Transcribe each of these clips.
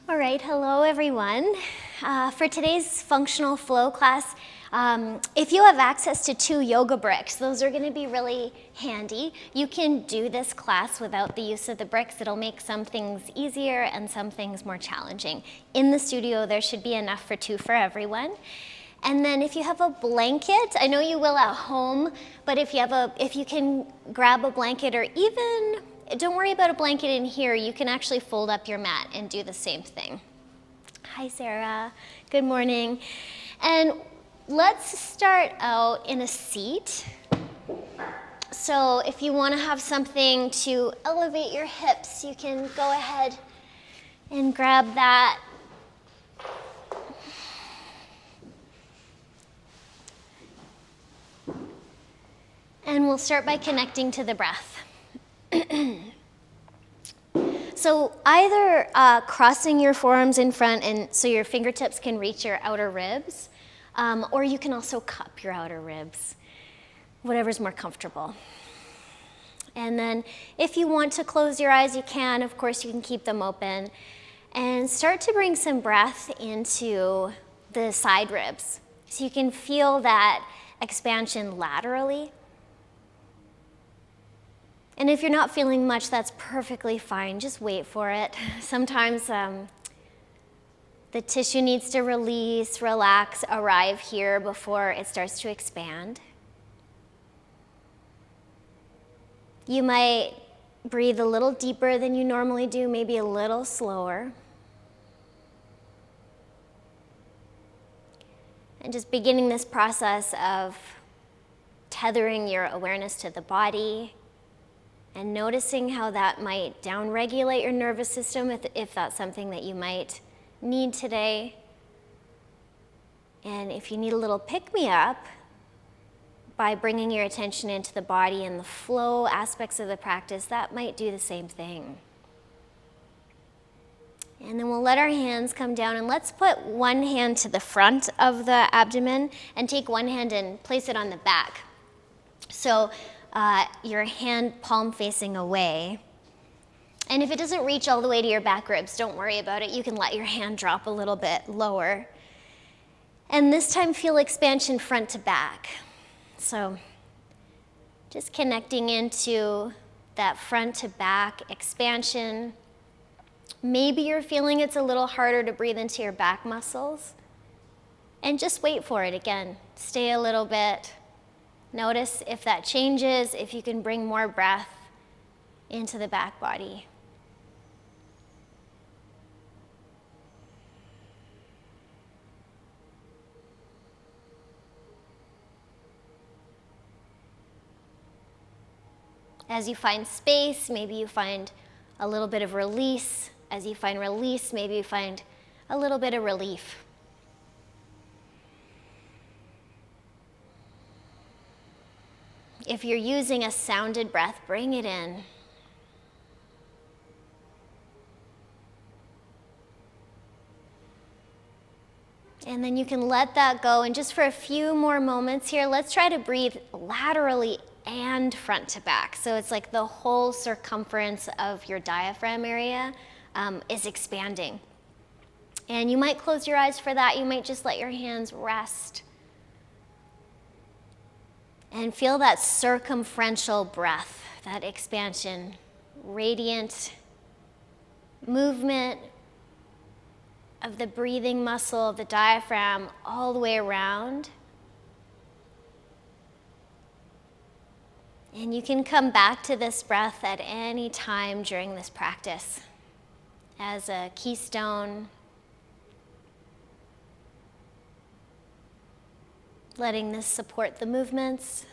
All right, hello everyone. For today's functional flow class, if you have access to 2 yoga bricks, those are going to be really handy. You can do this class without the use of the bricks. It'll make some things easier and some things more challenging. In the studio, there should be enough for 2 for everyone. And then if you have a blanket, I know you will at home, but if you can grab a blanket, or even, don't worry about a blanket in here, you can actually fold up your mat and do the same thing. Hi Sarah, good morning. And let's start out in a seat. So if you want to have something to elevate your hips, you can go ahead and grab that. And we'll start by connecting to the breath. So either crossing your forearms in front and so your fingertips can reach your outer ribs, or you can also cup your outer ribs, whatever's more comfortable. And then if you want to close your eyes, you can. Of course, you can keep them open. And start to bring some breath into the side ribs. So you can feel that expansion laterally. And if you're not feeling much, that's perfectly fine. Just wait for it. Sometimes the tissue needs to release, relax, arrive here before it starts to expand. You might breathe a little deeper than you normally do, maybe a little slower. And just beginning this process of tethering your awareness to the body, and noticing how that might downregulate your nervous system if that's something that you might need today. And if you need a little pick-me-up, by bringing your attention into the body and the flow aspects of the practice, that might do the same thing. And then we'll let our hands come down, and let's put one hand to the front of the abdomen and take one hand and place it on the back. So your hand palm facing away. And if it doesn't reach all the way to your back ribs, don't worry about it. You can let your hand drop a little bit lower. And this time feel expansion front to back. So just connecting into that front to back expansion. Maybe you're feeling it's a little harder to breathe into your back muscles. And just wait for it again. Stay a little bit. Notice if that changes, if you can bring more breath into the back body. As you find space, maybe you find a little bit of release. As you find release, maybe you find a little bit of relief. If you're using a sounded breath, bring it in. And then you can let that go. And just for a few more moments here, let's try to breathe laterally and front to back. So it's like the whole circumference of your diaphragm area is expanding. And you might close your eyes for that. You might just let your hands rest. And feel that circumferential breath, that expansion, radiant movement of the breathing muscle of the diaphragm all the way around. And you can come back to this breath at any time during this practice as a keystone. Letting this support the movements,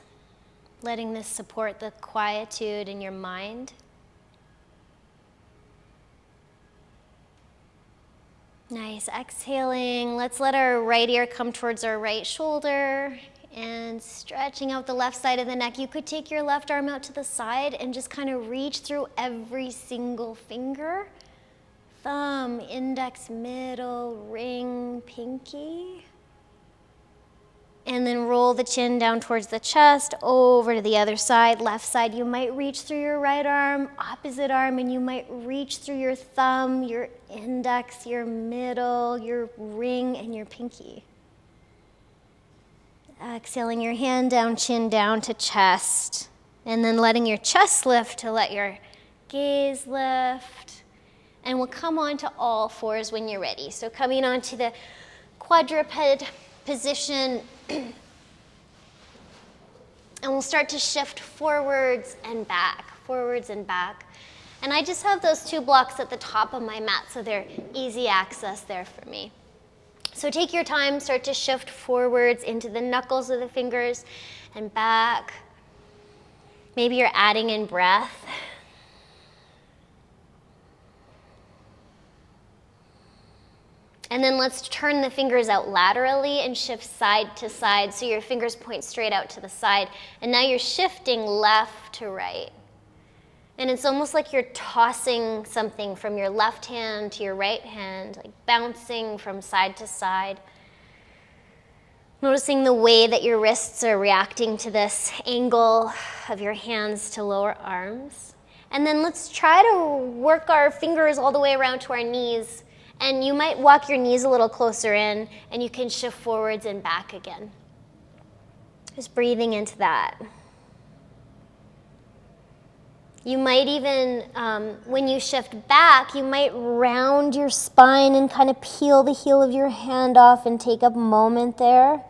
letting this support the quietude in your mind. Nice, exhaling. Let's let our right ear come towards our right shoulder and stretching out the left side of the neck. You could take your left arm out to the side and just kind of reach through every single finger. Thumb, index, middle, ring, pinky. And then roll the chin down towards the chest, over to the other side, left side. You might reach through your right arm, opposite arm, and you might reach through your thumb, your index, your middle, your ring, and your pinky. Exhaling your hand down, chin down to chest. And then letting your chest lift to let your gaze lift. And we'll come on to all fours when you're ready. So coming onto the quadruped position, and we'll start to shift forwards and back, forwards and back. And I just have those 2 blocks at the top of my mat, so they're easy access there for me. So take your time, start to shift forwards into the knuckles of the fingers and back. Maybe you're adding in breath. And then let's turn the fingers out laterally and shift side to side so your fingers point straight out to the side. And now you're shifting left to right. And it's almost like you're tossing something from your left hand to your right hand, like bouncing from side to side. Noticing the way that your wrists are reacting to this angle of your hands to lower arms. And then let's try to work our fingers all the way around to our knees. And you might walk your knees a little closer in, and you can shift forwards and back again. Just breathing into that. You might even, when you shift back, you might round your spine and kind of peel the heel of your hand off and take a moment there.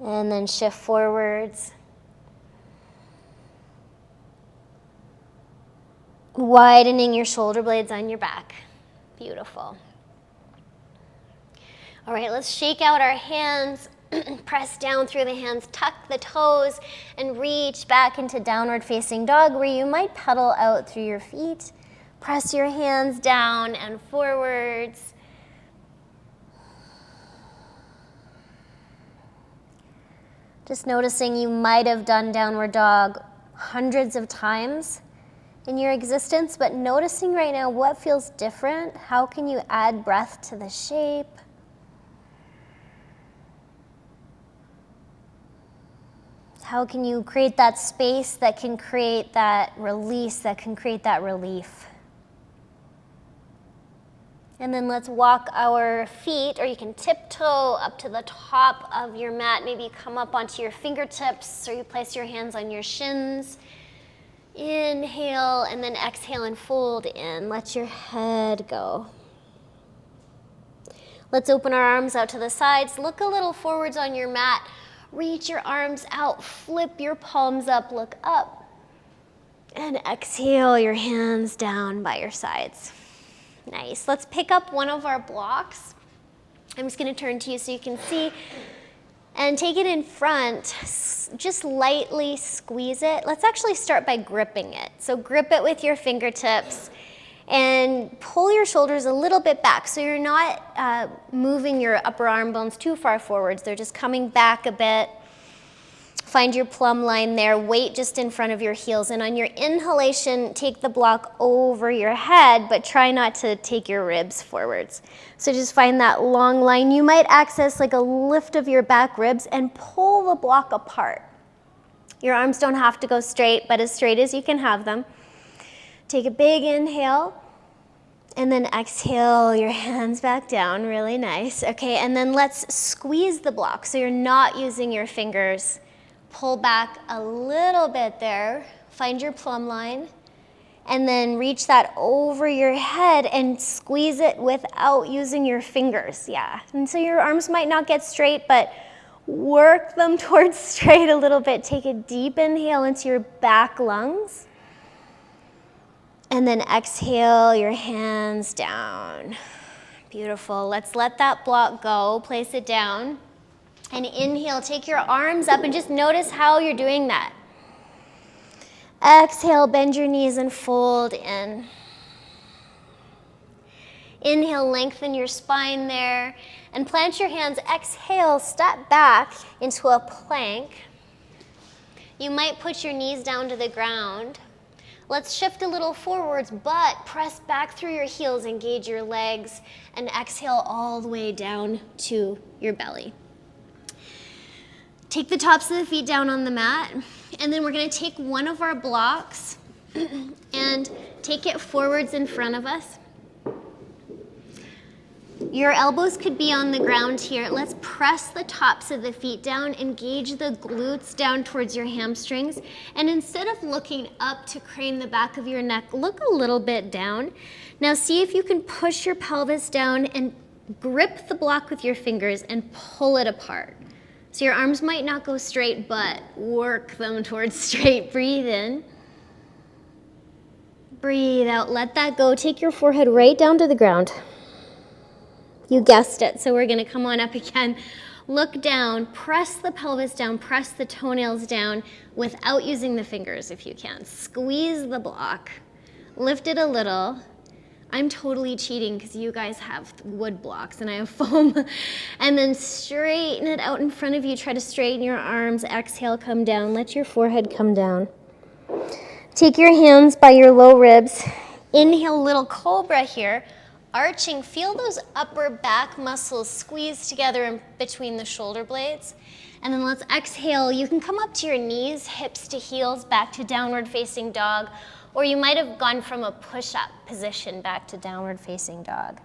And then shift forwards. Widening your shoulder blades on your back. Beautiful. All right, let's shake out our hands, press down through the hands, tuck the toes, and reach back into downward facing dog, where you might pedal out through your feet. Press your hands down and forwards. Just noticing you might have done downward dog hundreds of times in your existence, but noticing right now what feels different. How can you add breath to the shape? How can you create that space that can create that release, that can create that relief? And then let's walk our feet, or you can tiptoe up to the top of your mat. Maybe come up onto your fingertips, or you place your hands on your shins. Inhale, and then exhale and fold in. Let your head go. Let's open our arms out to the sides. Look a little forwards on your mat. Reach your arms out. Flip your palms up. Look up. And exhale your hands down by your sides. Nice. Let's pick up one of our blocks. I'm just going to turn to you so you can see. And take it in front, just lightly squeeze it. Let's actually start by gripping it. So grip it with your fingertips and pull your shoulders a little bit back so you're not moving your upper arm bones too far forwards. They're just coming back a bit. Find your plumb line there. Weight just in front of your heels. And on your inhalation, take the block over your head, but try not to take your ribs forwards. So just find that long line. You might access like a lift of your back ribs and pull the block apart. Your arms don't have to go straight, but as straight as you can have them. Take a big inhale. And then exhale your hands back down. Really nice. Okay, and then let's squeeze the block so you're not using your fingers. Pull back a little bit there, find your plumb line, and then reach that over your head and squeeze it without using your fingers, yeah. And so your arms might not get straight, but work them towards straight a little bit. Take a deep inhale into your back lungs, and then exhale your hands down. Beautiful. Let's let that block go, place it down. And inhale, take your arms up and just notice how you're doing that. Exhale, bend your knees and fold in. Inhale, lengthen your spine there and plant your hands. Exhale, step back into a plank. You might put your knees down to the ground. Let's shift a little forwards, but press back through your heels, engage your legs, and exhale all the way down to your belly. Take the tops of the feet down on the mat, and then we're gonna take one of our blocks and take it forwards in front of us. Your elbows could be on the ground here. Let's press the tops of the feet down, engage the glutes down towards your hamstrings, and instead of looking up to crane the back of your neck, look a little bit down. Now see if you can push your pelvis down and grip the block with your fingers and pull it apart. So your arms might not go straight, but work them towards straight. Breathe in. Breathe out, let that go. Take your forehead right down to the ground. You guessed it, so we're gonna come on up again. Look down, press the pelvis down, press the toenails down without using the fingers if you can. Squeeze the block, lift it a little. I'm totally cheating because you guys have wood blocks and I have foam. And then straighten it out in front of you. Try to straighten your arms. Exhale, come down. Let your forehead come down. Take your hands by your low ribs. Inhale, little cobra here. Arching, feel those upper back muscles squeeze together in between the shoulder blades. And then let's exhale. You can come up to your knees, hips to heels, back to downward facing dog, or you might have gone from a push-up position back to downward facing dog.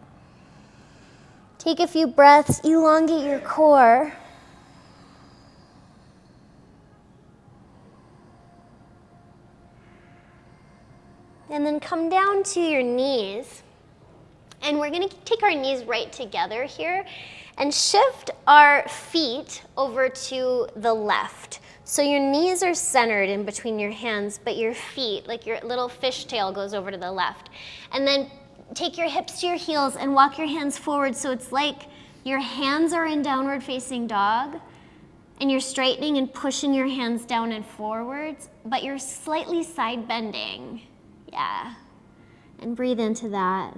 Take a few breaths, elongate your core. And then come down to your knees. And we're gonna take our knees right together here and shift our feet over to the left. So your knees are centered in between your hands, but your feet, like your little fishtail, goes over to the left. And then take your hips to your heels and walk your hands forward so it's like your hands are in downward facing dog and you're straightening and pushing your hands down and forwards, but you're slightly side bending. Yeah, and breathe into that.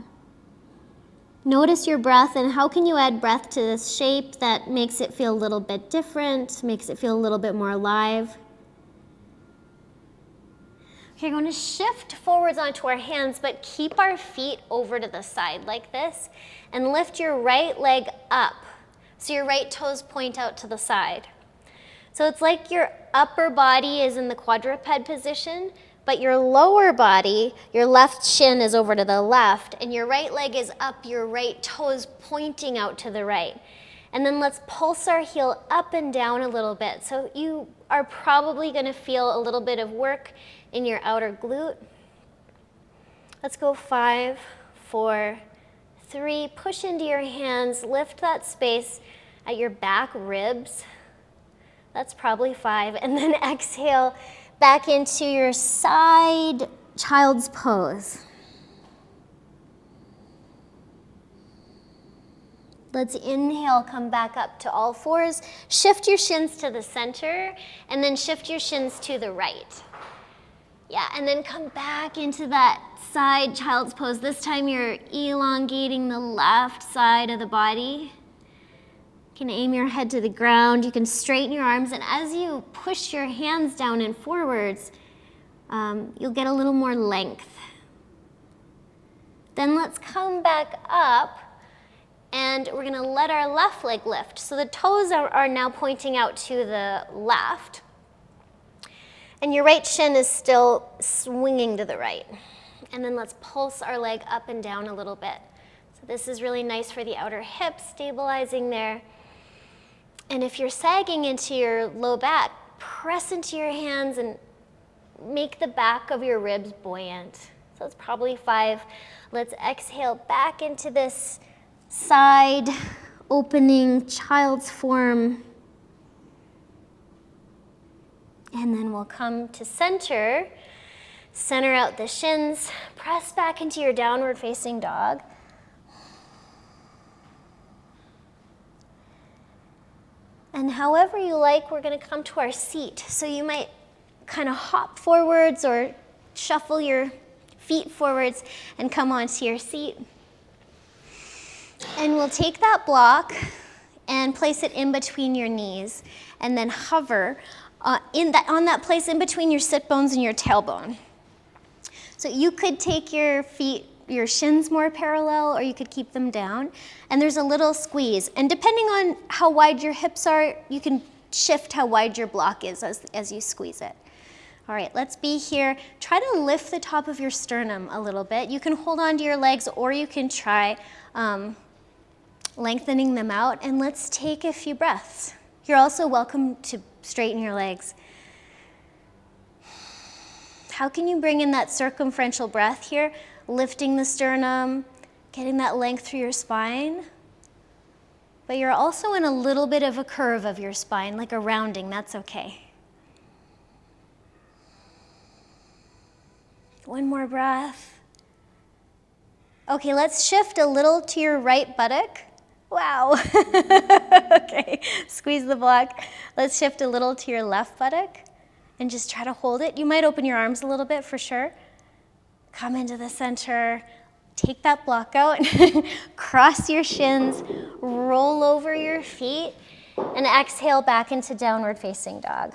Notice your breath and how can you add breath to this shape that makes it feel a little bit different, makes it feel a little bit more alive. Okay, we're going to shift forwards onto our hands, but keep our feet over to the side like this and lift your right leg up so your right toes point out to the side. So it's like your upper body is in the quadruped position, but your lower body, your left shin is over to the left, and your right leg is up, your right toes pointing out to the right. And then let's pulse our heel up and down a little bit. So you are probably gonna feel a little bit of work in your outer glute. Let's go 5, 4, 3. Push into your hands, lift that space at your back ribs. That's probably 5. And then exhale back into your side child's pose. Let's inhale, come back up to all fours. Shift your shins to the center and then shift your shins to the right. Yeah, and then come back into that side child's pose. This time you're elongating the left side of the body. You can aim your head to the ground, you can straighten your arms, and as you push your hands down and forwards, you'll get a little more length. Then let's come back up, and we're gonna let our left leg lift. So the toes are now pointing out to the left, and your right shin is still swinging to the right. And then let's pulse our leg up and down a little bit. So this is really nice for the outer hips, stabilizing there. And if you're sagging into your low back, press into your hands and make the back of your ribs buoyant. So it's probably 5. Let's exhale back into this side opening child's form. And then we'll come to center. Center out the shins. Press back into your downward facing dog. And however you like, we're going to come to our seat. So you might kind of hop forwards or shuffle your feet forwards and come onto your seat. And we'll take that block and place it in between your knees and then hover on that place in between your sit bones and your tailbone. So you could take your feet, your shins more parallel, or you could keep them down. And there's a little squeeze. And depending on how wide your hips are, you can shift how wide your block is as you squeeze it. All right, let's be here. Try to lift the top of your sternum a little bit. You can hold on to your legs, or you can try lengthening them out, and let's take a few breaths. You're also welcome to straighten your legs. How can you bring in that circumferential breath here? Lifting the sternum, getting that length through your spine. But you're also in a little bit of a curve of your spine, like a rounding, that's okay. One more breath. Okay, let's shift a little to your right buttock. Wow. Okay, squeeze the block. Let's shift a little to your left buttock and just try to hold it. You might open your arms a little bit for sure. Come into the center. Take that block out. Cross your shins. Roll over your feet. And exhale back into downward facing dog.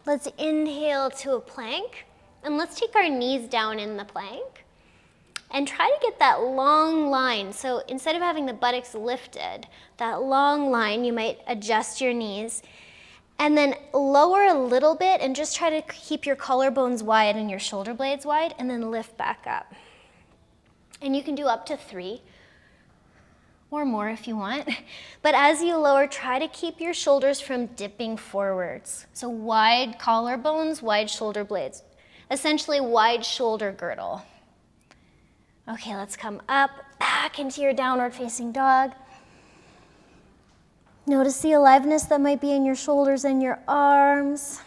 Let's inhale to a plank. And let's take our knees down in the plank. And try to get that long line. So instead of having the buttocks lifted, that long line, you might adjust your knees. And then lower a little bit and just try to keep your collarbones wide and your shoulder blades wide, and then lift back up. And you can do up to 3 or more if you want. But as you lower, try to keep your shoulders from dipping forwards. So wide collarbones, wide shoulder blades. Essentially wide shoulder girdle. Okay, let's come up, back into your downward facing dog. Notice the aliveness that might be in your shoulders and your arms.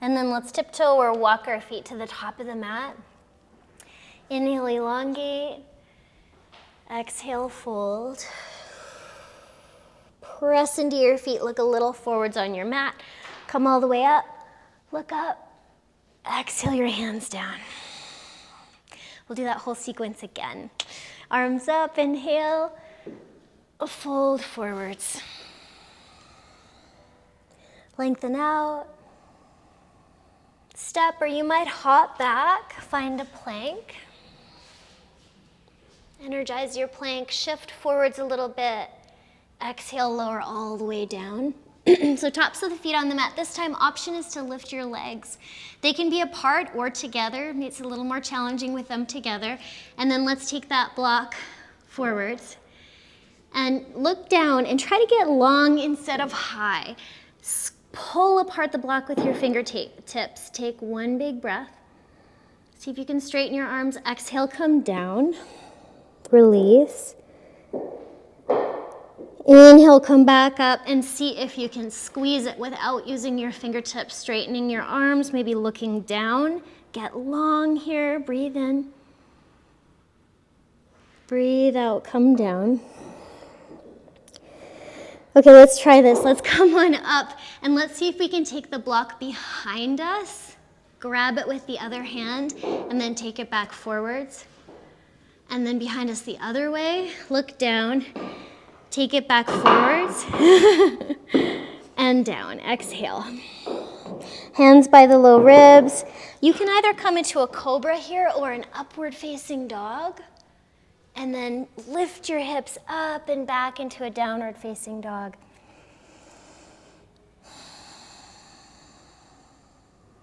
And then let's tiptoe or walk our feet to the top of the mat. Inhale, elongate. Exhale, fold. Press into your feet, look a little forwards on your mat. Come all the way up, look up. Exhale your hands down. We'll do that whole sequence again. Arms up, inhale. Fold forwards. Lengthen out. Step, or you might hop back, find a plank. Energize your plank, shift forwards a little bit. Exhale, lower all the way down. So tops of the feet on the mat. This time, option is to lift your legs. They can be apart or together. It's a little more challenging with them together. And then let's take that block forwards. And look down and try to get long instead of high. Pull apart the block with your fingertips. Take one big breath. See if you can straighten your arms. Exhale, come down. Release. Inhale, come back up and see if you can squeeze it without using your fingertips. Straightening your arms, maybe looking down. Get long here. Breathe in. Breathe out, come down. Okay, let's try this. Let's come on up and let's see if we can take the block behind us, grab it with the other hand, and then take it back forwards. And then behind us the other way, look down, take it back forwards, and down. Exhale. Hands by the low ribs. You can either come into a cobra here or an upward facing dog. And then lift your hips up and back into a downward facing dog.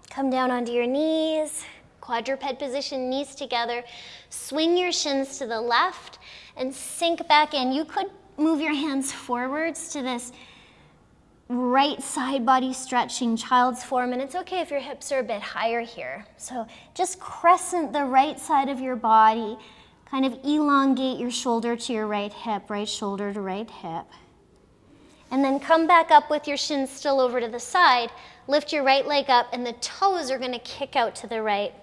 Come down onto your knees, quadruped position, knees together. Swing your shins to the left and sink back in. You could move your hands forwards to this right side body stretching child's form, and it's okay if your hips are a bit higher here. So just crescent the right side of your body. Kind of elongate your shoulder to your right hip, right shoulder to right hip. And then come back up with your shins still over to the side. Lift your right leg up, and the toes are going to kick out to the right.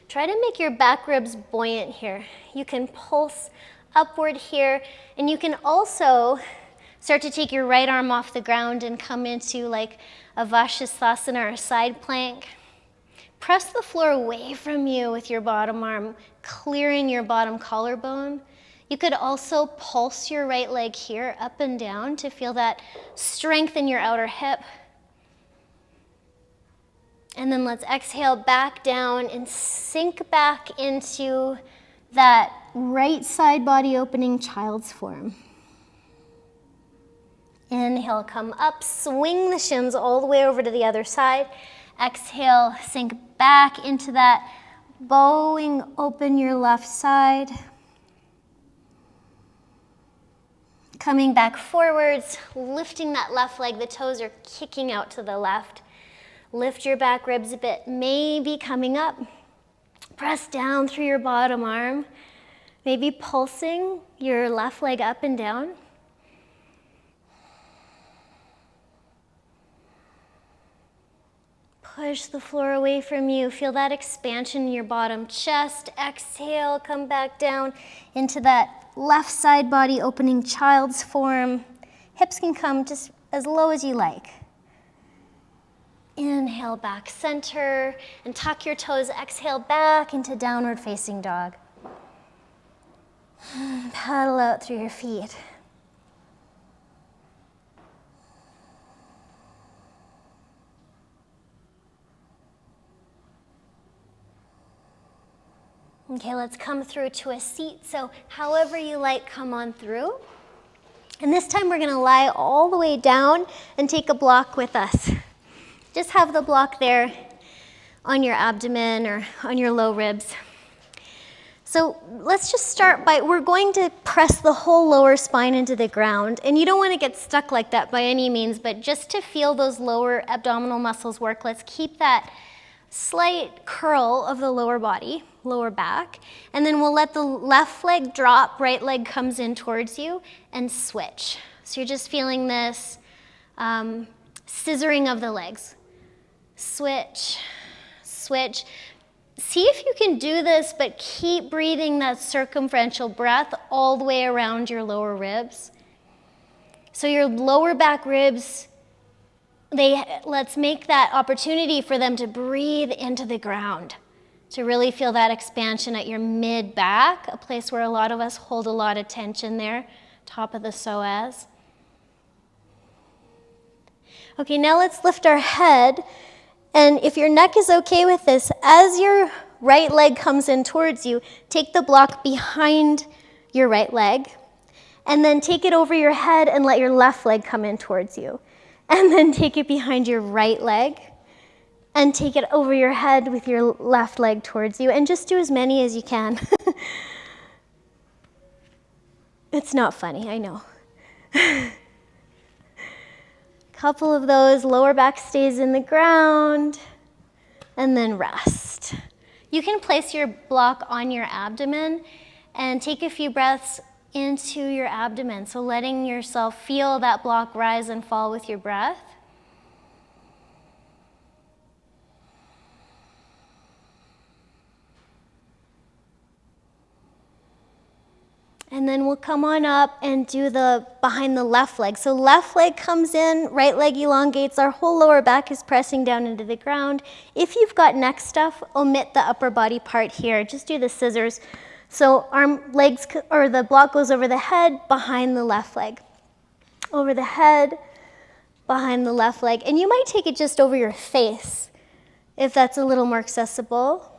Try to make your back ribs buoyant here. You can pulse upward here, and you can also start to take your right arm off the ground and come into like a Vashisthasana or a side plank. Press the floor away from you with your bottom arm, clearing your bottom collarbone. You could also pulse your right leg here up and down to feel that strength in your outer hip. And then let's exhale back down and sink back into that right side body opening, child's form. Inhale, come up, swing the shins all the way over to the other side. Exhale, sink back into that, bowing open your left side. Coming back forwards, lifting that left leg, the toes are kicking out to the left. Lift your back ribs a bit, maybe coming up. Press down through your bottom arm, maybe pulsing your left leg up and down. Push the floor away from you. Feel that expansion in your bottom chest. Exhale, come back down into that left side body opening, child's form. Hips can come just as low as you like. Inhale, back center, and tuck your toes. Exhale, back into downward facing dog. Paddle out through your feet. Okay, let's come through to a seat. So however you like, come on through. And this time we're gonna lie all the way down and take a block with us. Just have the block there on your abdomen or on your low ribs. So let's just start by, we're going to press the whole lower spine into the ground. And you don't want to get stuck like that by any means, but just to feel those lower abdominal muscles work, let's keep that slight curl of the lower body, lower back. And then we'll let the left leg drop, right leg comes in towards you, and switch. So you're just feeling this scissoring of the legs. Switch, switch. See if you can do this, but keep breathing that circumferential breath all the way around your lower ribs. So your lower back ribs, let's make that opportunity for them to breathe into the ground, to really feel that expansion at your mid-back, a place where a lot of us hold a lot of tension there, top of the psoas. Okay, now let's lift our head. And if your neck is okay with this, as your right leg comes in towards you, take the block behind your right leg, and then take it over your head and let your left leg come in towards you. And then take it behind your right leg, and take it over your head with your left leg towards you, and just do as many as you can. It's not funny, I know. Couple of those, lower back stays in the ground, and then rest. You can place your block on your abdomen and take a few breaths into your abdomen, so letting yourself feel that block rise and fall with your breath. And then we'll come on up and do the behind the left leg. So left leg comes in, right leg elongates, our whole lower back is pressing down into the ground. If you've got neck stuff, omit the upper body part here. Just do the scissors. So legs, or the block goes over the head, behind the left leg. Over the head, behind the left leg. And you might take it just over your face, if that's a little more accessible.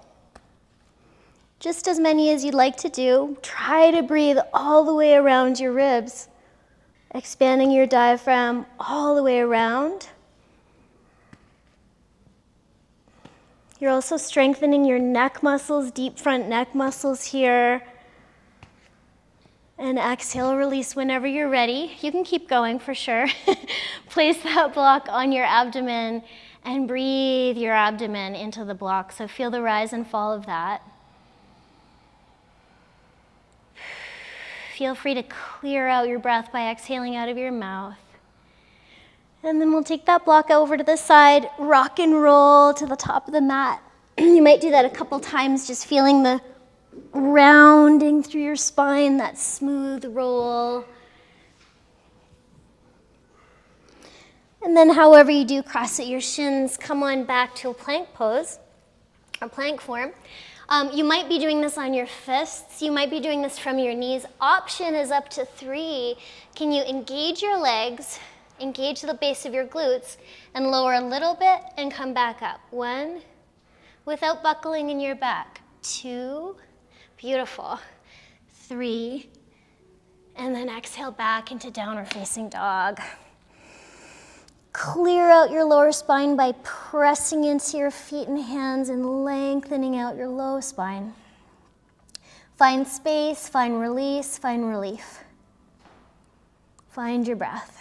Just as many as you'd like to do. Try to breathe all the way around your ribs, expanding your diaphragm all the way around. You're also strengthening your neck muscles, deep front neck muscles here. And exhale, release whenever you're ready. You can keep going for sure. Place that block on your abdomen and breathe your abdomen into the block. So feel the rise and fall of that. Feel free to clear out your breath by exhaling out of your mouth. And then we'll take that block over to the side, rock and roll to the top of the mat. You might do that a couple times, just feeling the rounding through your spine, that smooth roll. And then however you do, cross at your shins, come on back to a plank pose, or plank form. You might be doing this on your fists. You might be doing this from your knees. Option is up to 3. Can you engage your legs, engage the base of your glutes, and lower a little bit and come back up? 1, without buckling in your back. 2, Beautiful. 3. And then exhale back into downward facing dog. Clear out your lower spine by pressing into your feet and hands and lengthening out your low spine. Find space, find release, find relief. Find your breath.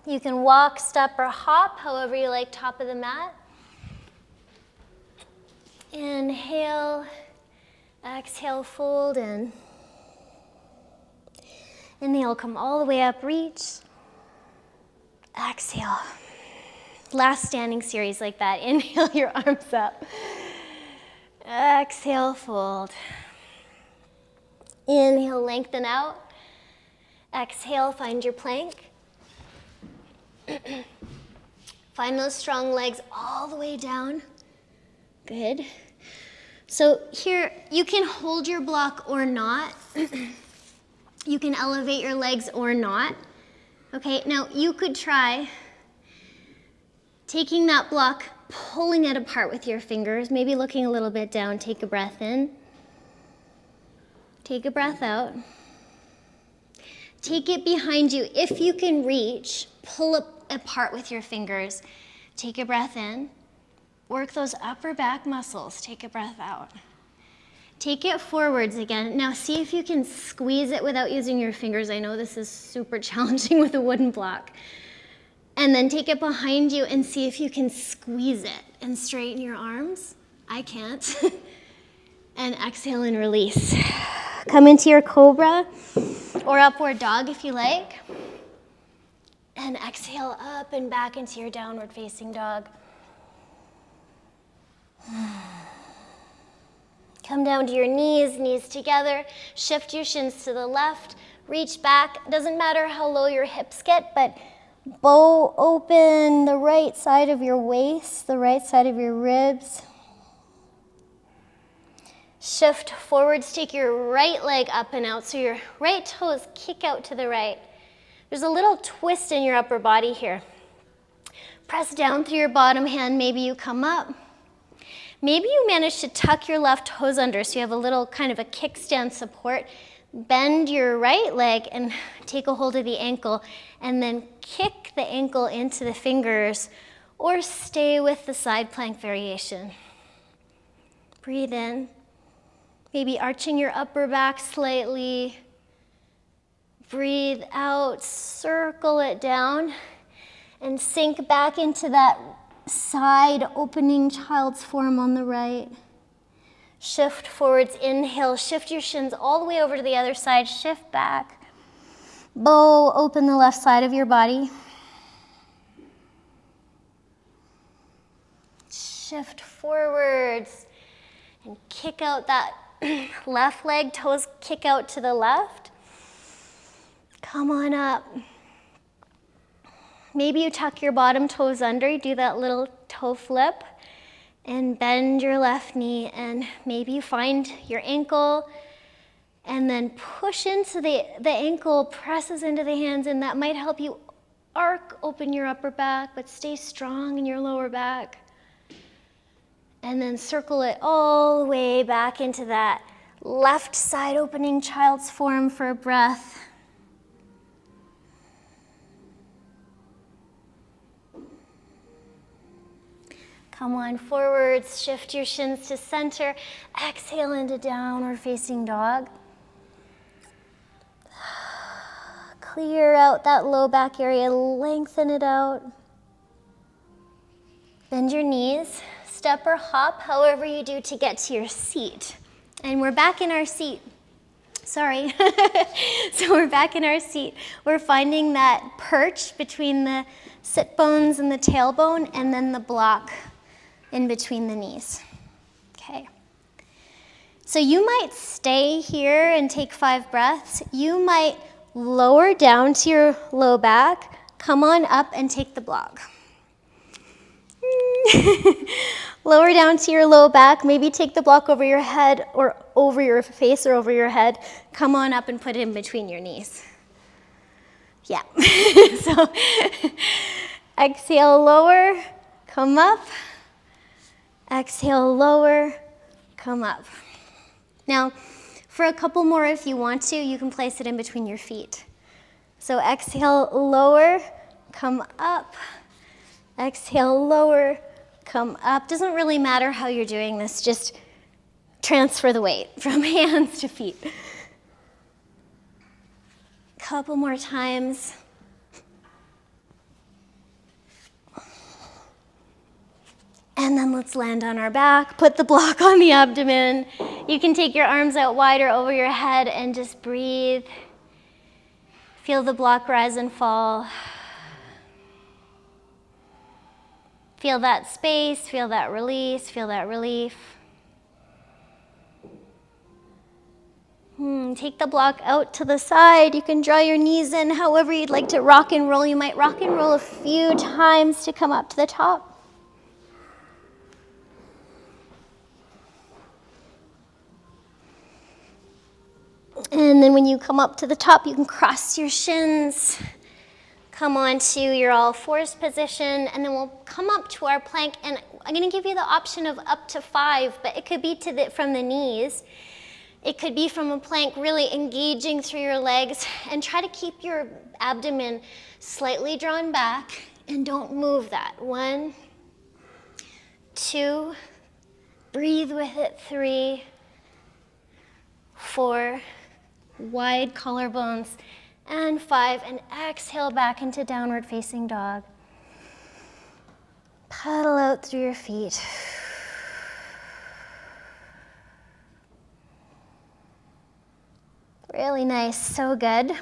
You can walk, step, or hop, however you like, top of the mat. Inhale, exhale, fold in. Inhale, come all the way up, reach. Exhale. Last standing series like that. Inhale, your arms up. Exhale, fold. Inhale, lengthen out. Exhale, find your plank. Find those strong legs all the way down. Good. So here, you can hold your block or not. You can elevate your legs or not. Okay, now you could try taking that block, pulling it apart with your fingers, maybe looking a little bit down. Take a breath in. Take a breath out. Take it behind you. If you can reach, pull it apart with your fingers. Take a breath in. Work those upper back muscles. Take a breath out. Take it forwards again. Now see if you can squeeze it without using your fingers. I know this is super challenging with a wooden block. And then take it behind you and see if you can squeeze it and straighten your arms. I can't. And exhale and release. Come into your cobra or upward dog if you like. And exhale up and back into your downward facing dog. Come down to your knees, knees together. Shift your shins to the left. Reach back. Doesn't matter how low your hips get, but bow open the right side of your waist, the right side of your ribs. Shift forwards. Take your right leg up and out so your right toes kick out to the right. There's a little twist in your upper body here. Press down through your bottom hand. Maybe you come up. Maybe you manage to tuck your left toes under so you have a little kind of a kickstand support. Bend your right leg and take a hold of the ankle and then kick the ankle into the fingers or stay with the side plank variation. Breathe in. Maybe arching your upper back slightly. Breathe out, circle it down, and sink back into that side opening child's form on the right. Shift forwards, inhale, shift your shins all the way over to the other side, shift back. Bow open the left side of your body. Shift forwards and kick out that left leg, toes kick out to the left. Come on up. Maybe you tuck your bottom toes under, you do that little toe flip, and bend your left knee, and maybe you find your ankle, and then push into the ankle, presses into the hands, and that might help you arc open your upper back, but stay strong in your lower back. And then circle it all the way back into that left side opening child's form for a breath. Come on forwards, shift your shins to center, exhale into downward facing dog. Clear out that low back area, lengthen it out. Bend your knees, step or hop, however you do to get to your seat. And we're back in our seat. Sorry. So we're back in our seat. We're finding that perch between the sit bones and the tailbone, and then the block in between the knees. Okay. So you might stay here and take 5 breaths. You might lower down to your low back, come on up and take the block. Lower down to your low back, maybe take the block over your head or over your face or over your head. Come on up and put it in between your knees. Yeah. So exhale, lower, come up. Exhale, lower, come up. Now, for a couple more, if you want to, you can place it in between your feet. So exhale, lower, come up. Exhale, lower, come up. Doesn't really matter how you're doing this, just transfer the weight from hands to feet. Couple more times. And then let's land on our back, put the block on the abdomen. You can take your arms out wider over your head and just breathe. Feel the block rise and fall. Feel that space, feel that release, feel that relief. Take the block out to the side. You can draw your knees in however you'd like to rock and roll. You might rock and roll a few times to come up to the top. And then when you come up to the top, you can cross your shins, come onto your all fours position, and then we'll come up to our plank. And I'm going to give you the option of up to 5, but it could be from the knees. It could be from a plank, really engaging through your legs, and try to keep your abdomen slightly drawn back, and don't move that. 1, 2, breathe with it, 3, 4, wide collarbones, and 5, and exhale back into downward facing dog. Paddle out through your feet. Really nice, so good.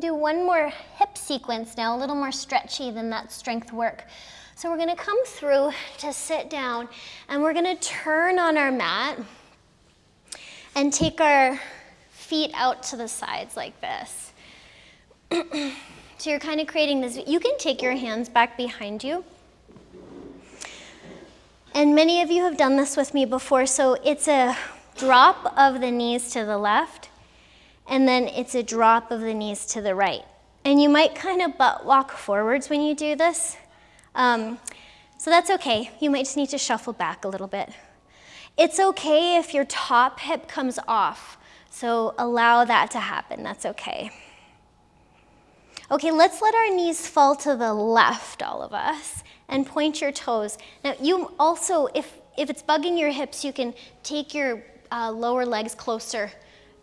Do one more hip sequence now, a little more stretchy than that strength work. So we're going to come through to sit down, and we're going to turn on our mat and take our feet out to the sides like this. So you're kind of creating this. You can take your hands back behind you. And many of you have done this with me before, so it's a drop of the knees to the left, and then it's a drop of the knees to the right. And you might kind of butt walk forwards when you do this. So that's okay. You might just need to shuffle back a little bit. It's okay if your top hip comes off, so allow that to happen. That's okay. Okay, let's let our knees fall to the left, all of us, and point your toes. Now, you also, if it's bugging your hips, you can take your lower legs closer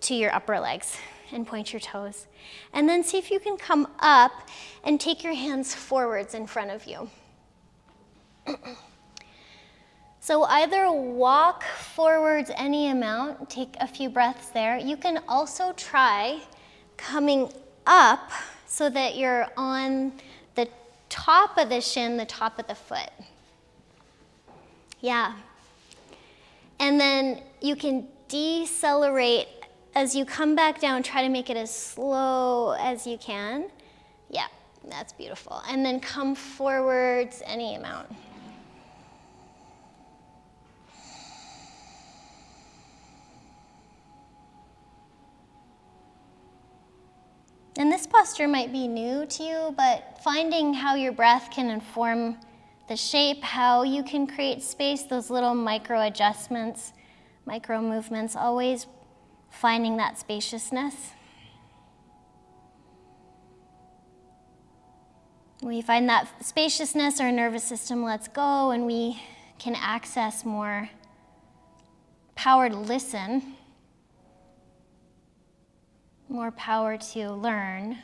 to your upper legs and point your toes. And then see if you can come up and take your hands forwards in front of you. So either walk forwards any amount, take a few breaths there. You can also try coming up so that you're on the top of the shin, the top of the foot. Yeah. And then you can decelerate as you come back down. Try to make it as slow as you can. Yeah, that's beautiful. And then come forwards any amount. And this posture might be new to you, but finding how your breath can inform the shape, how you can create space, those little micro adjustments, micro movements, always finding that spaciousness. When we find that spaciousness, our nervous system lets go and we can access more power to listen, more power to learn.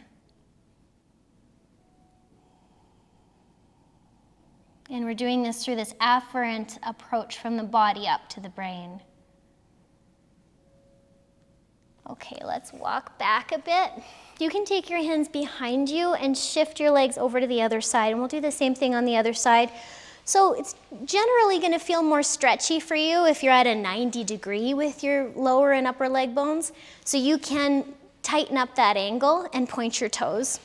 And we're doing this through this afferent approach from the body up to the brain. Okay, let's walk back a bit. You can take your hands behind you and shift your legs over to the other side, and we'll do the same thing on the other side. So it's generally going to feel more stretchy for you if you're at a 90 degree with your lower and upper leg bones. So you can tighten up that angle and point your toes.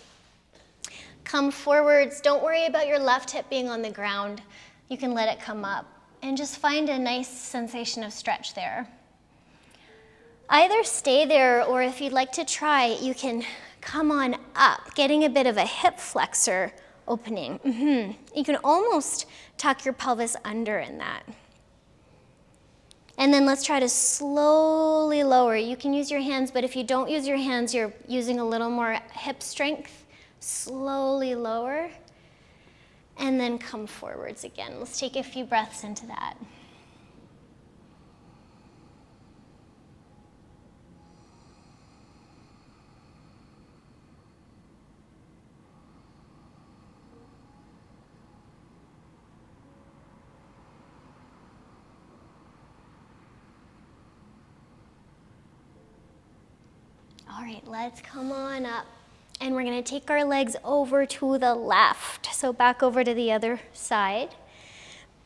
Come forwards. Don't worry about your left hip being on the ground. You can let it come up and just find a nice sensation of stretch there. Either stay there, or if you'd like to try, you can come on up, getting a bit of a hip flexor opening. You can almost tuck your pelvis under in that. And then let's try to slowly lower. You can use your hands, but if you don't use your hands, you're using a little more hip strength. Slowly lower, and then come forwards again. Let's take a few breaths into that. All right, let's come on up. And we're going to take our legs over to the left. So back over to the other side.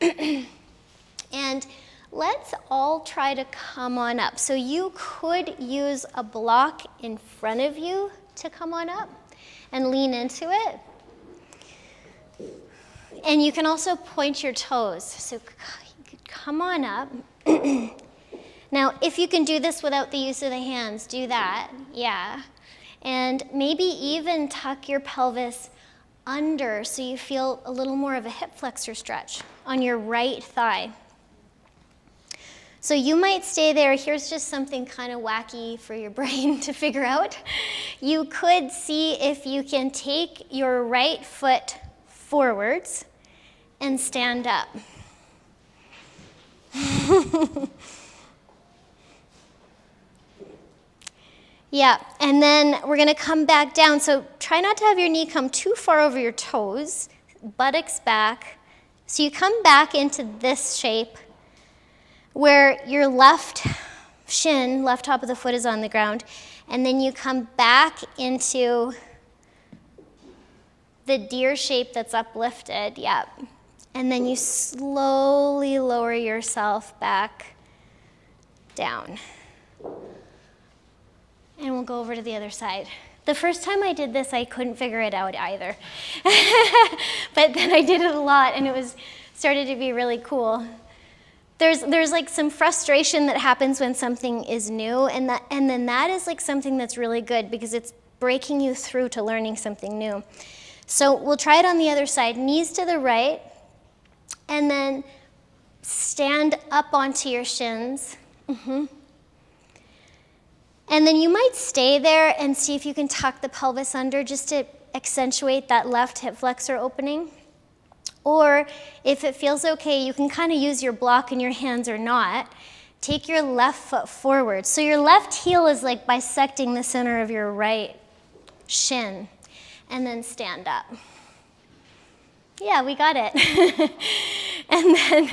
And let's all try to come on up. So you could use a block in front of you to come on up and lean into it. And you can also point your toes. So you could come on up. Now, if you can do this without the use of the hands, do that. Yeah. And maybe even tuck your pelvis under so you feel a little more of a hip flexor stretch on your right thigh. So you might stay there. Here's just something kind of wacky for your brain to figure out. You could see if you can take your right foot forwards and stand up. Yeah, and then we're gonna come back down. So try not to have your knee come too far over your toes, buttocks back. So you come back into this shape where your left shin, left top of the foot is on the ground, and then you come back into the deer shape that's uplifted, yep. And then you slowly lower yourself back down. And we'll go over to the other side. The first time I did this, I couldn't figure it out either. But then I did it a lot, and it started to be really cool. There's like some frustration that happens when something is new, and then that is like something that's really good because it's breaking you through to learning something new. So we'll try it on the other side. Knees to the right, and then stand up onto your shins. And then you might stay there and see if you can tuck the pelvis under just to accentuate that left hip flexor opening. Or if it feels okay, you can kind of use your block in your hands or not. Take your left foot forward. So your left heel is like bisecting the center of your right shin. And then stand up. Yeah, we got it. And then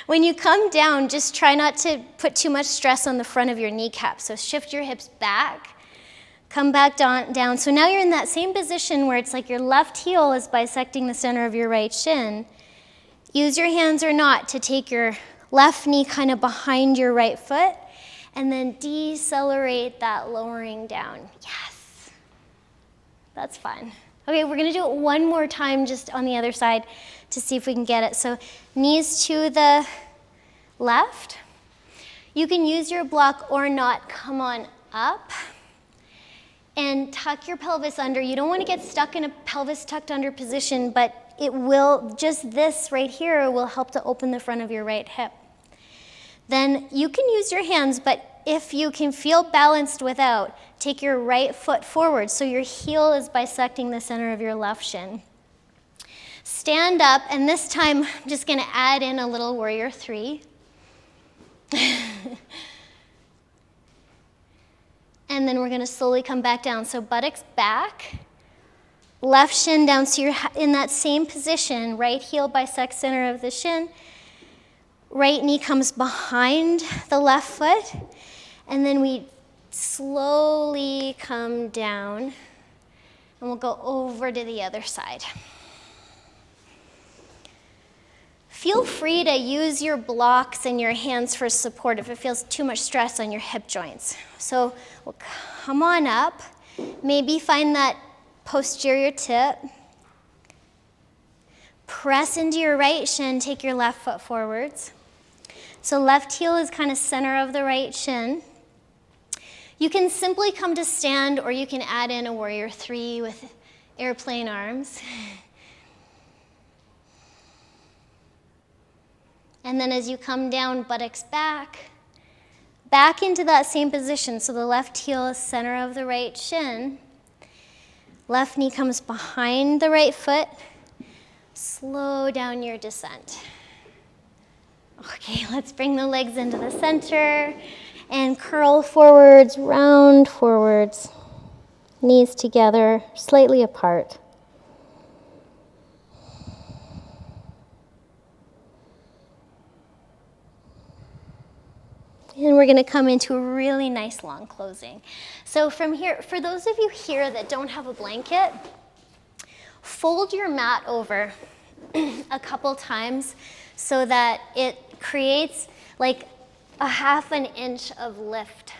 when you come down, just try not to put too much stress on the front of your kneecap. So shift your hips back, come back down. So now you're in that same position where it's like your left heel is bisecting the center of your right shin. Use your hands or not to take your left knee kind of behind your right foot, and then decelerate that lowering down. Yes. That's fun. Okay, we're gonna do it one more time just on the other side to see if we can get it. So knees to the left. You can use your block or not. Come on up and tuck your pelvis under. You don't want to get stuck in a pelvis tucked under position, but it will, just this right here will help to open the front of your right hip. Then you can use your hands, but if you can feel balanced without, take your right foot forward so your heel is bisecting the center of your left shin. Stand up, and this time I'm just going to add in a little warrior 3. And then we're going to slowly come back down. So buttocks back, left shin down. So you're in that same position. Right heel bisects center of the shin. Right knee comes behind the left foot. And then we slowly come down. And we'll go over to the other side. Feel free to use your blocks and your hands for support if it feels too much stress on your hip joints. So we'll come on up, maybe find that posterior tip. Press into your right shin, take your left foot forwards. So left heel is kind of center of the right shin. You can simply come to stand, or you can add in a warrior 3 with airplane arms. And then as you come down, buttocks back into that same position. So the left heel is center of the right shin. Left knee comes behind the right foot. Slow down your descent. Okay, let's bring the legs into the center and curl forwards, round forwards. Knees together, slightly apart. And we're going to come into a really nice long closing. So from here, for those of you here that don't have a blanket, fold your mat over a couple times so that it creates like a ½ an inch of lift.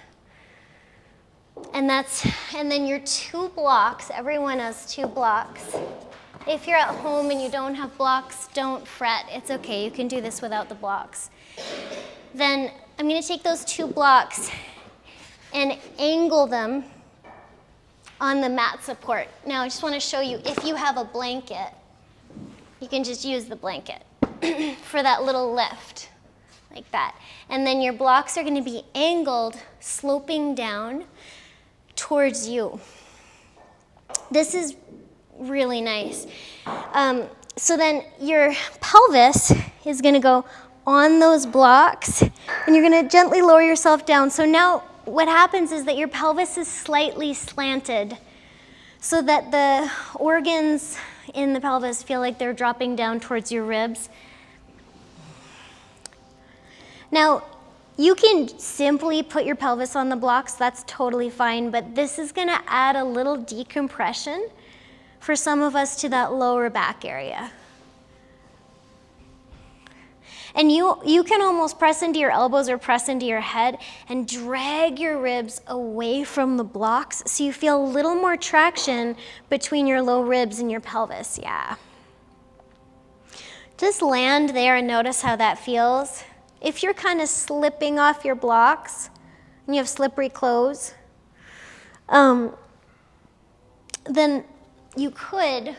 And then your 2 blocks, everyone has 2 blocks. If you're at home and you don't have blocks, don't fret. It's okay, you can do this without the blocks. Then I'm going to take those 2 blocks and angle them on the mat support. Now I just want to show you, if you have a blanket, you can just use the blanket for that little lift, like that. And then your blocks are going to be angled, sloping down towards you. This is really nice. So then your pelvis is going to go on those blocks, and you're going to gently lower yourself down. So now what happens is that your pelvis is slightly slanted so that the organs in the pelvis feel like they're dropping down towards your ribs. Now, you can simply put your pelvis on the blocks, that's totally fine, but this is going to add a little decompression for some of us to that lower back area. And you can almost press into your elbows or press into your head and drag your ribs away from the blocks so you feel a little more traction between your low ribs and your pelvis, yeah. Just land there and notice how that feels. If you're kind of slipping off your blocks and you have slippery clothes, then you could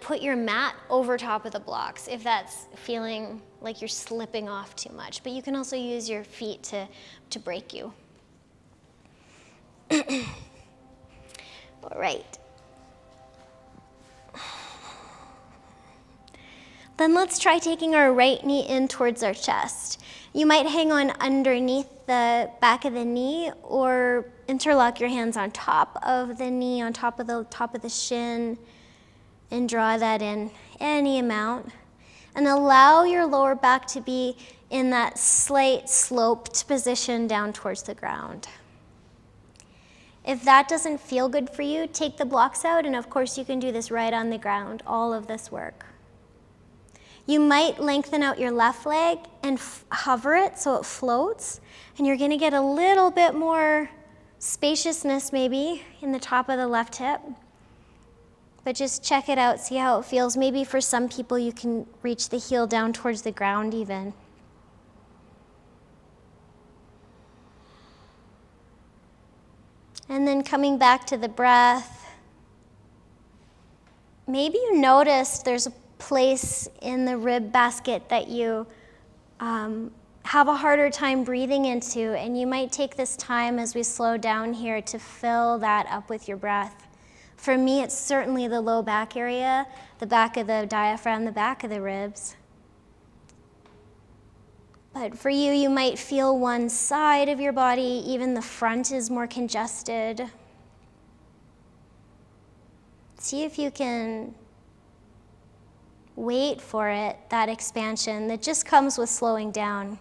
put your mat over top of the blocks if that's feeling like you're slipping off too much. But you can also use your feet to break you. All right. Then let's try taking our right knee in towards our chest. You might hang on underneath the back of the knee or interlock your hands on top of the knee, on top of the shin, and draw that in any amount. And allow your lower back to be in that slight sloped position down towards the ground. If that doesn't feel good for you, take the blocks out, and of course you can do this right on the ground, all of this work. You might lengthen out your left leg and hover it so it floats, and you're gonna get a little bit more spaciousness maybe in the top of the left hip. But just check it out, see how it feels. Maybe for some people you can reach the heel down towards the ground even. And then coming back to the breath, maybe you noticed there's a place in the rib basket that you have a harder time breathing into, and you might take this time as we slow down here to fill that up with your breath. For me, it's certainly the low back area, the back of the diaphragm, the back of the ribs. But for you, you might feel one side of your body, even the front is more congested. See if you can wait for it, that expansion that just comes with slowing down.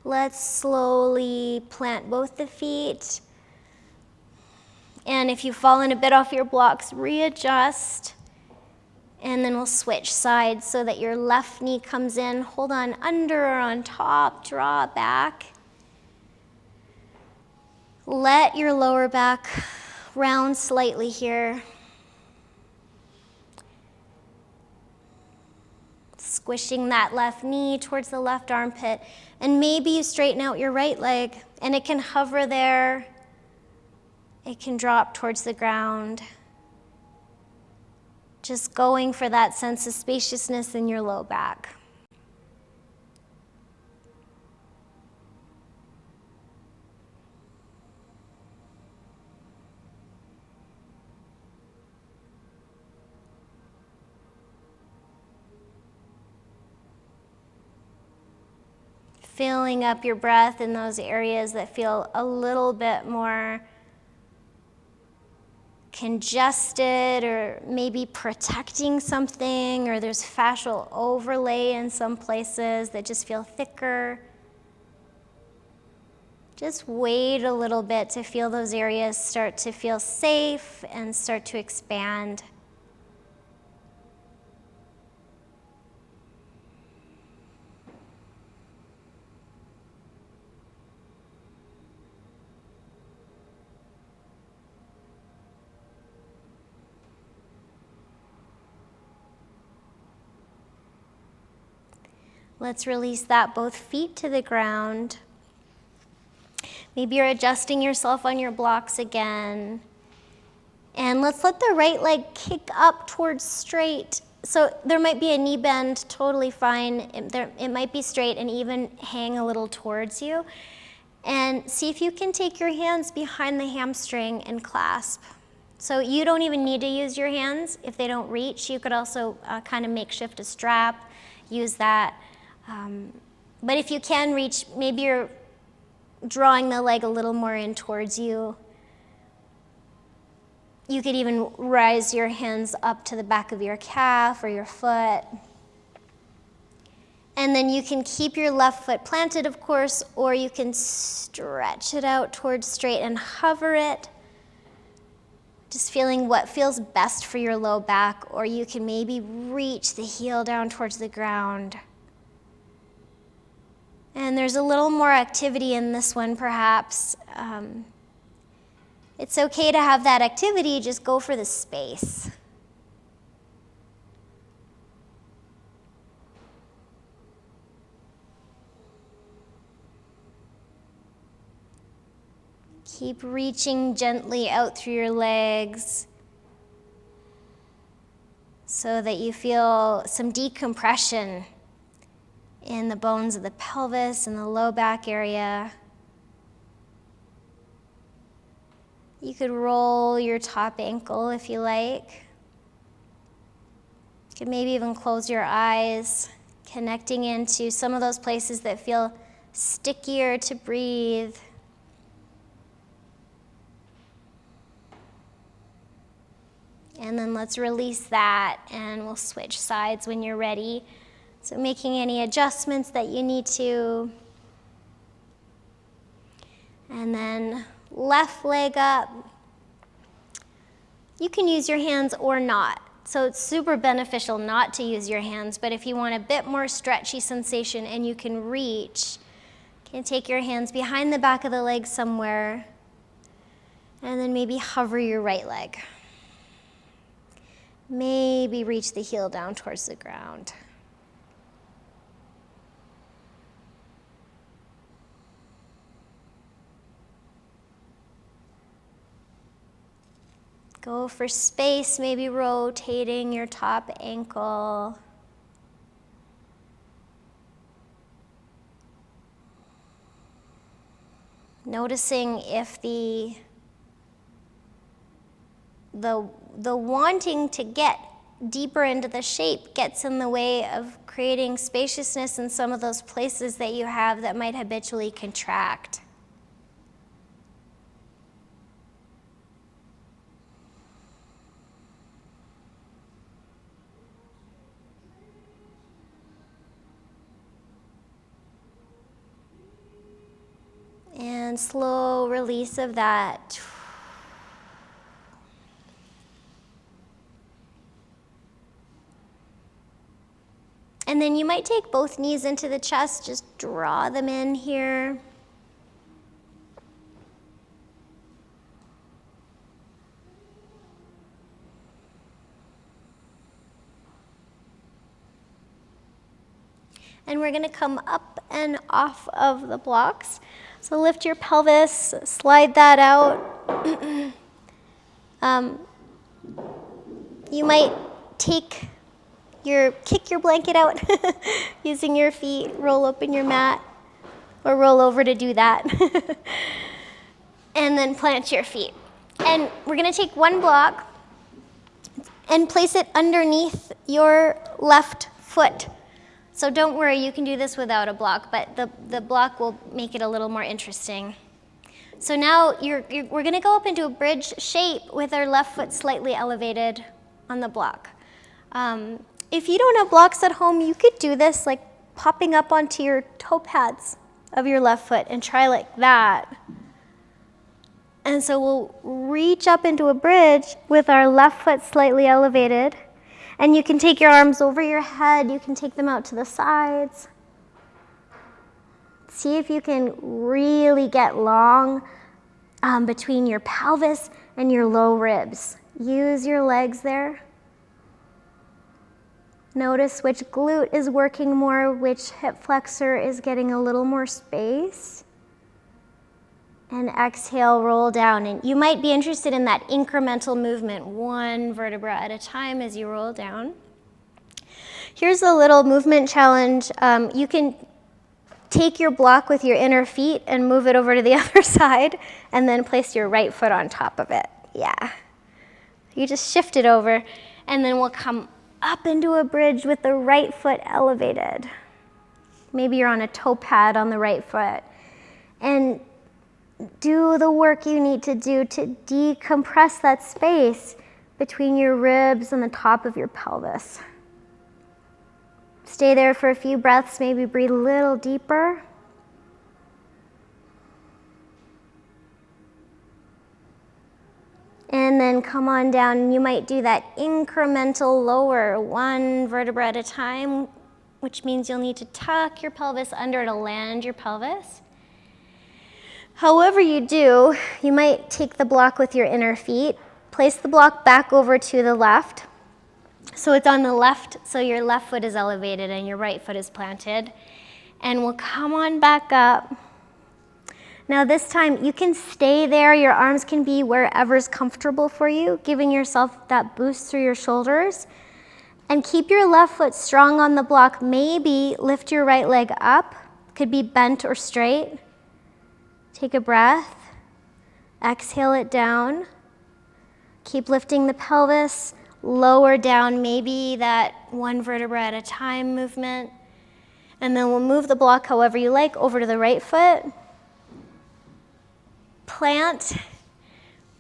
Let's slowly plant both the feet. And if you've fallen a bit off your blocks, readjust And then we'll switch sides so that your left knee comes in. Hold on under or on top, draw back. Let your lower back round slightly here. Squishing that left knee towards the left armpit. And maybe you straighten out your right leg, and it can hover there. It can drop towards the ground. Just going for that sense of spaciousness in your low back. Filling up your breath in those areas that feel a little bit more congested or maybe protecting something, or there's fascial overlay in some places that just feel thicker. Just wait a little bit to feel those areas start to feel safe and start to expand. Let's release that, both feet to the ground. Maybe you're adjusting yourself on your blocks again. And let's let the right leg kick up towards straight. So there might be a knee bend, totally fine. It might be straight and even hang a little towards you. And see if you can take your hands behind the hamstring and clasp. So you don't even need to use your hands if they don't reach. You could also kind of makeshift a strap, use that. But if you can reach, maybe you're drawing the leg a little more in towards you. You could even rise your hands up to the back of your calf or your foot. And then you can keep your left foot planted, of course, or you can stretch it out towards straight and hover it. Just feeling what feels best for your low back, or you can maybe reach the heel down towards the ground. And there's a little more activity in this one, perhaps. It's okay to have that activity, just go for the space. Keep reaching gently out through your legs so that you feel some decompression in the bones of the pelvis and the low back area. You could roll your top ankle if you like. You could maybe even close your eyes, connecting into some of those places that feel stickier to breathe. And then let's release that, and we'll switch sides when you're ready. So making any adjustments that you need to. And then left leg up. You can use your hands or not. So it's super beneficial not to use your hands, but if you want a bit more stretchy sensation and you can reach, you can take your hands behind the back of the leg somewhere, and then maybe hover your right leg. Maybe reach the heel down towards the ground. Go for space, maybe rotating your top ankle. Noticing if the wanting to get deeper into the shape gets in the way of creating spaciousness in some of those places that you have that might habitually contract. And slow release of that. And then you might take both knees into the chest, just draw them in here. And we're gonna come up and off of the blocks. So lift your pelvis, slide that out. You might kick your blanket out using your feet, roll open your mat, or roll over to do that. And then plant your feet. And we're gonna take one block and place it underneath your left foot. So don't worry, you can do this without a block, but the block will make it a little more interesting. So now we're gonna go up into a bridge shape with our left foot slightly elevated on the block. If you don't have blocks at home, you could do this like popping up onto your toe pads of your left foot and try like that. And so we'll reach up into a bridge with our left foot slightly elevated. And you can take your arms over your head, you can take them out to the sides. See if you can really get long between your pelvis and your low ribs. Use your legs there. Notice which glute is working more, which hip flexor is getting a little more space. And exhale, roll down. And you might be interested in that incremental movement, one vertebra at a time as you roll down. Here's a little movement challenge. You can take your block with your inner feet and move it over to the other side, and then place your right foot on top of it. Yeah. You just shift it over, and then we'll come up into a bridge with the right foot elevated. Maybe you're on a toe pad on the right foot. And do the work you need to do to decompress that space between your ribs and the top of your pelvis. Stay there for a few breaths, maybe breathe a little deeper. And then come on down. You might do that incremental lower, one vertebra at a time, which means you'll need to tuck your pelvis under to land your pelvis. However you do, you might take the block with your inner feet, place the block back over to the left. So it's on the left, so your left foot is elevated and your right foot is planted. And we'll come on back up. Now this time you can stay there, your arms can be wherever's comfortable for you, giving yourself that boost through your shoulders. And keep your left foot strong on the block. Maybe lift your right leg up, could be bent or straight. Take a breath, exhale it down. Keep lifting the pelvis, lower down, maybe that one vertebra at a time movement. And then we'll move the block however you like over to the right foot. Plant,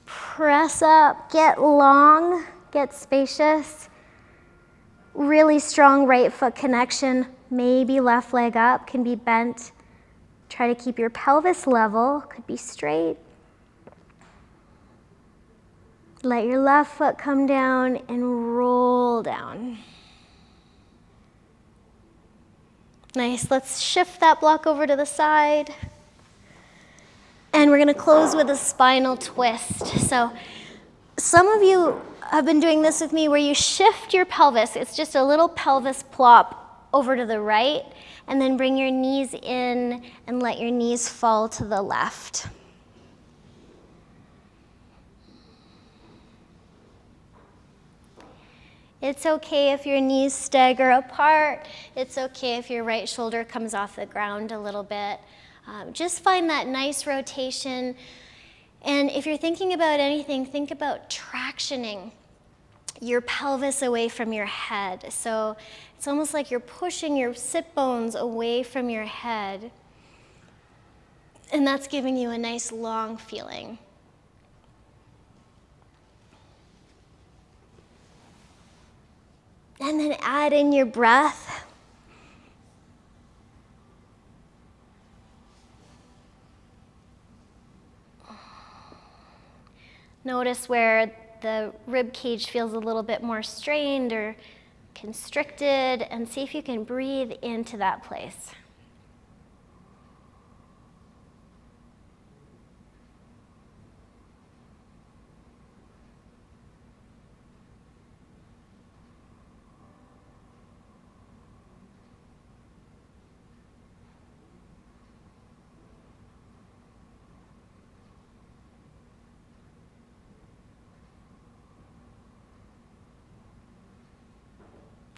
press up, get long, get spacious. Really strong right foot connection, maybe left leg up, can be bent. Try to keep your pelvis level, could be straight. Let your left foot come down and roll down. Nice, let's shift that block over to the side. And we're gonna close with a spinal twist. So some of you have been doing this with me where you shift your pelvis. It's just a little pelvis plop over to the right, and then bring your knees in and let your knees fall to the left. It's okay if your knees stagger apart. It's okay if your right shoulder comes off the ground a little bit. Just find that nice rotation. And if you're thinking about anything, think about tractioning your pelvis away from your head. So it's almost like you're pushing your sit bones away from your head. And that's giving you a nice long feeling. And then add in your breath. Notice where the rib cage feels a little bit more strained, or constricted, and see if you can breathe into that place.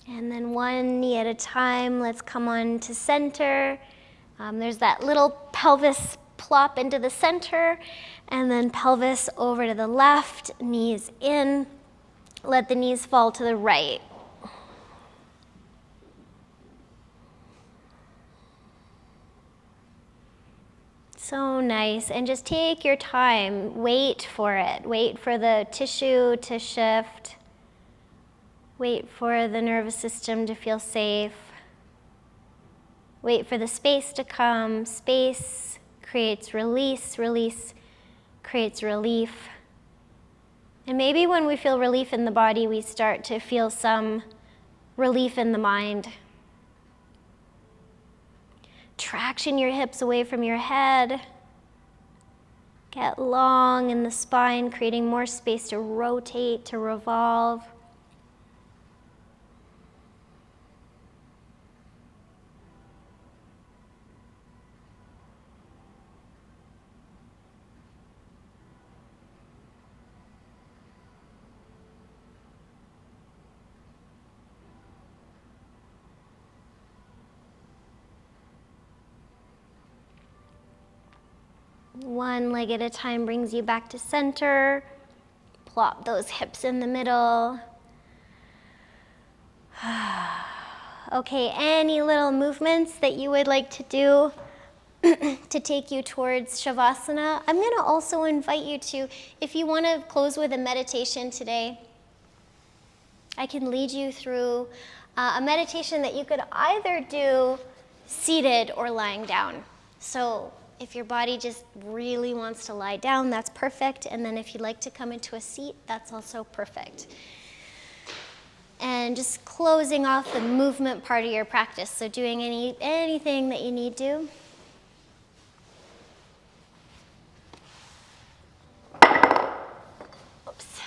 And then one knee at a time, let's come on to center. There's that little pelvis plop into the center, and then pelvis over to the left, knees in. Let the knees fall to the right. So nice, and just take your time, wait for it. Wait for the tissue to shift. Wait for the nervous system to feel safe. Wait for the space to come. Space creates release, release creates relief. And maybe when we feel relief in the body, we start to feel some relief in the mind. Traction your hips away from your head. Get long in the spine, creating more space to rotate, to revolve. One leg at a time brings you back to center. Plop those hips in the middle. Okay, any little movements that you would like to do to take you towards Shavasana? I'm going to also invite you to, if you want to close with a meditation today, I can lead you through a meditation that you could either do seated or lying down. So if your body just really wants to lie down, that's perfect. And then if you'd like to come into a seat, that's also perfect. And just closing off the movement part of your practice. So doing anything that you need to. Oops.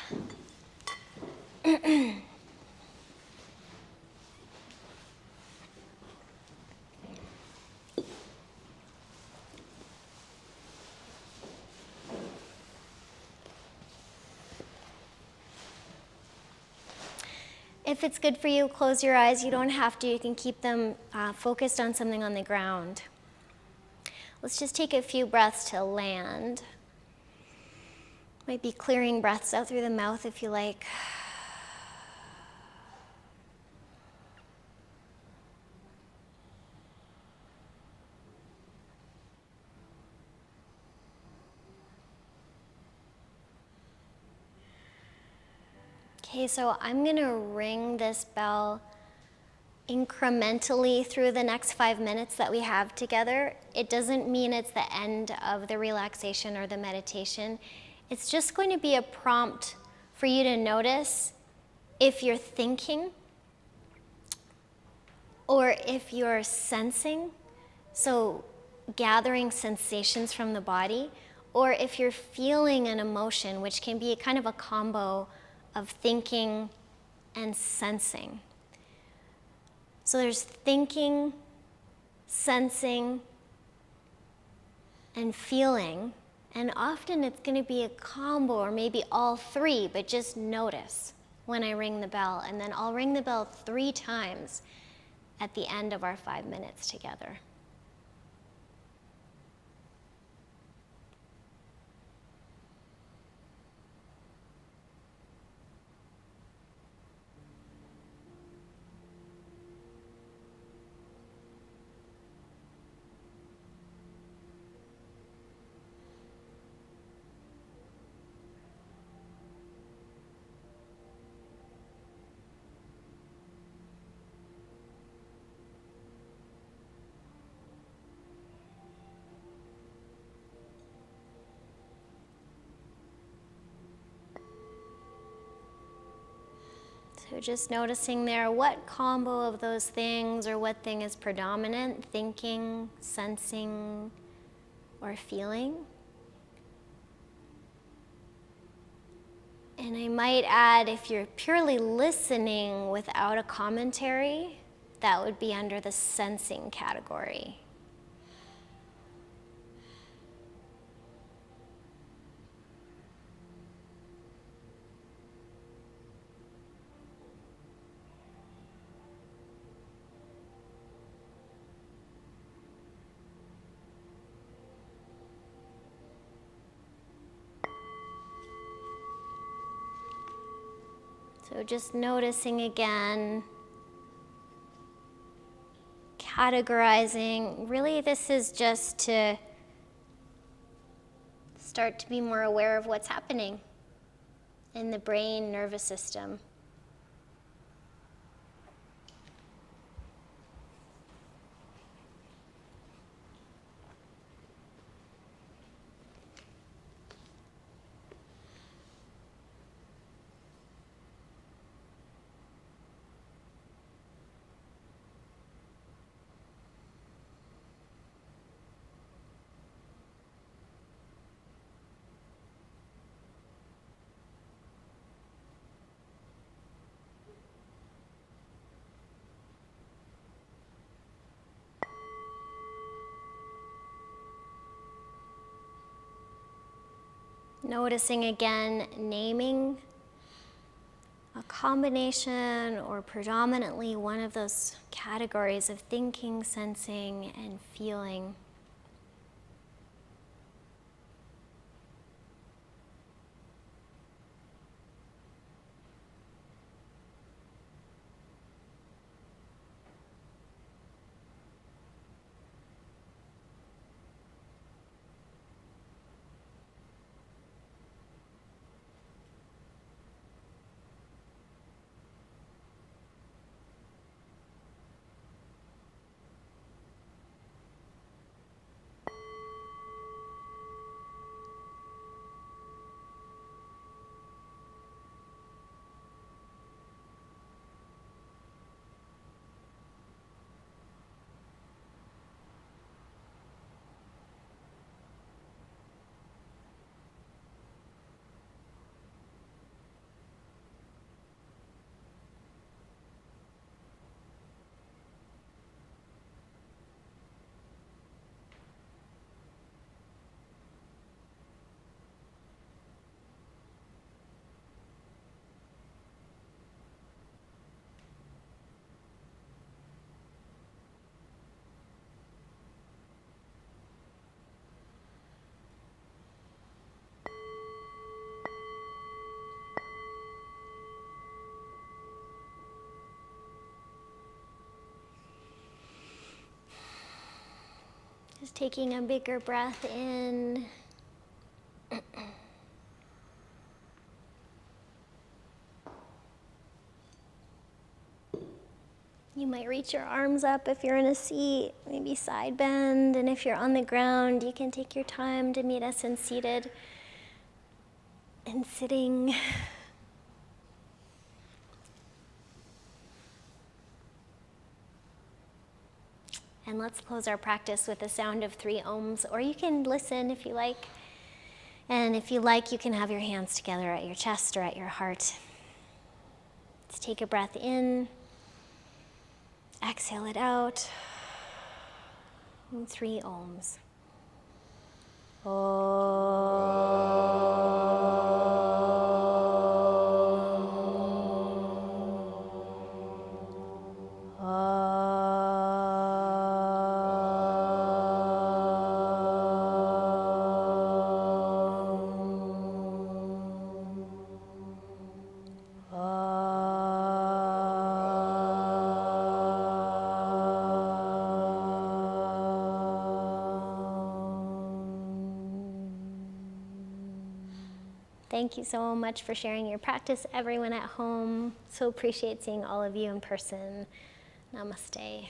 If it's good for you, close your eyes. You don't have to. You can keep them focused on something on the ground. Let's just take a few breaths to land. Might be clearing breaths out through the mouth if you like. Okay, so I'm going to ring this bell incrementally through the next 5 minutes that we have together. It doesn't mean it's the end of the relaxation or the meditation. It's just going to be a prompt for you to notice if you're thinking or if you're sensing, so gathering sensations from the body, or if you're feeling an emotion, which can be kind of a combo of thinking and sensing. So there's thinking, sensing, and feeling, and often it's going to be a combo or maybe all three, but just notice when I ring the bell, and then I'll ring the bell 3 times at the end of our 5 minutes together. So just noticing there what combo of those things or what thing is predominant, thinking, sensing, or feeling. And I might add, if you're purely listening without a commentary, that would be under the sensing category. So just noticing again, categorizing. Really, this is just to start to be more aware of what's happening in the brain, nervous system. Noticing again, naming a combination or predominantly one of those categories of thinking, sensing, and feeling. Just taking a bigger breath in. You might reach your arms up if you're in a seat, maybe side bend, and if you're on the ground, you can take your time to meet us in seated and sitting. And let's close our practice with the sound of 3 ohms, or you can listen if you like. And if you like, you can have your hands together at your chest or at your heart. Let's take a breath in. Exhale it out. And 3 ohms. Thank you so much for sharing your practice, everyone at home. So appreciate seeing all of you in person. Namaste.